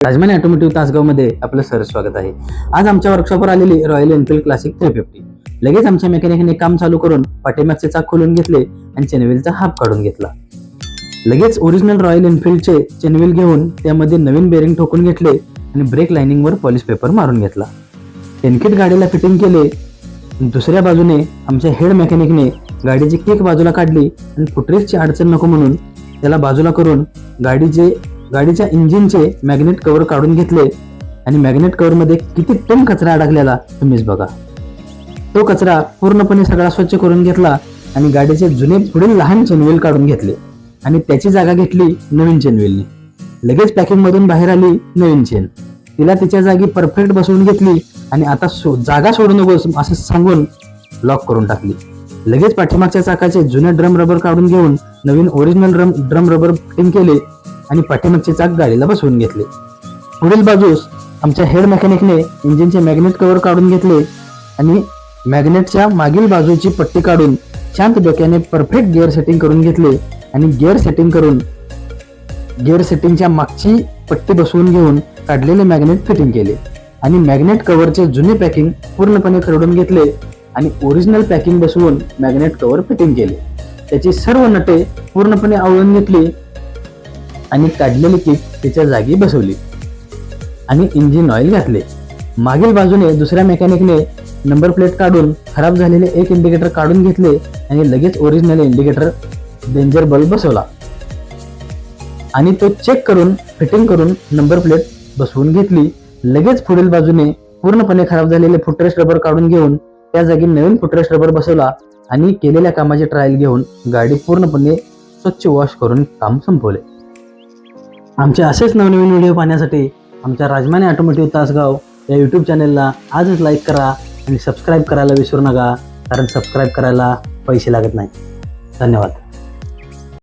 Rajmane automotive तासगावमध्ये आपलं sir स्वागत आहे। आज आमच्या वर्कशॉपवर आलेली रॉयल एनफील्ड क्लासिक 350 लगेच आमच्या मेकॅनिकने काम चालू करून पाठीमागचे चाक खोलून घेतले आणि चेनव्हीलचा हाफ काढून घेतला। लगेच ओरिजिनल रॉयल एनफील्डचे चेनव्हील घेऊन त्यामध्ये नवीन बेरिंग ठोकून घेतले आणि ब्रेक लाइनिंगवर पॉलिश पेपर मारून घेतला। टेनकिट गाडीला फिटिंग केले। दुसऱ्या बाजूने आमच्या हेड मेकॅनिकने गाडीची किक बाजूला काढली आणि फुटरेसची अडचण नको म्हणून त्याला बाजूला करून गाडीच्या इंजिनचे मॅग्नेट कव्हर काढून घेतले आणि मॅग्नेट कव्हर मध्ये किती टन कचरा अडकलेला तुम्हीच बघा। तो कचरा पूर्णपणे सगळा स्वच्छ करून घेतला आणि गाडीचे जुने पुढील लहान चेनव्हील काढून घेतले आणि त्याची जागा घेतली नवीन चेनव्हीलने। लगेच पॅकिंग मधून बाहेर आली नवीन चेन, तिला तिच्या जागी परफेक्ट बसवून घेतली आणि आता जागा सोडू नकोस असं सांगून लॉक करून टाकली। लगेच पाठीमागच्या चाकाचे जुने ड्रम रबर काढून घेऊन नवीन ओरिजिनल ड्रम रबर फिटिंग केले आणि पाठीमागचे चाक गाडीला बसवून घेतले। पुढील बाजूस आमच्या हेड मेकॅनिकने इंजिनचे मॅग्नेट कव्हर काढून घेतले आणि मॅग्नेटच्या मागील बाजूची पट्टी काढून शांत डोक्याने परफेक्ट गिअर सेटिंग करून घेतले आणि गिअर सेटिंगच्या मागची पट्टी बसवून घेऊन काढलेले मॅग्नेट फिटिंग केले आणि मॅग्नेट कव्हरचे जुने पॅकिंग पूर्णपणे खरडून घेतले आणि ओरिजिनल पॅकिंग बसवून मॅग्नेट कव्हर फिटिंग केले। त्याची सर्व नटे पूर्णपणे आवळून घेतली आणि काढलेली किक त्याच्या जागी बसवली आणि इंजिन ऑइल घातले। मागील बाजूने दुसऱ्या मेकॅनिकने नंबर प्लेट काढून खराब झालेले एक इंडिकेटर काढून घेतले आणि लगेच ओरिजिनल इंडिकेटर डेंजर बल्ब बसवला आणि तो चेक करून फिटिंग करून नंबर प्लेट बसवून घेतली। लगेच पुढील बाजूने पूर्णपणे खराब झालेले फुटरेस्ट रबर काढून घेऊन त्या जागी नवीन फुटरेस्ट रबर बसवला आणि केलेल्या कामाची ट्रायल घेऊन गाडी पूर्णपणे स्वच्छ वॉश करून काम संपवले। आमचे असेच नवनवीन व्हिडिओ पाहण्यासाठी आमच्या राजमाने ऑटोमोटिव्ह तासगाव या यूट्यूब चॅनलला आजच लाईक करा आणि सबस्क्राईब करायला विसरू नका, कारण सबस्क्राईब करायला पैसे लागत नाही। धन्यवाद।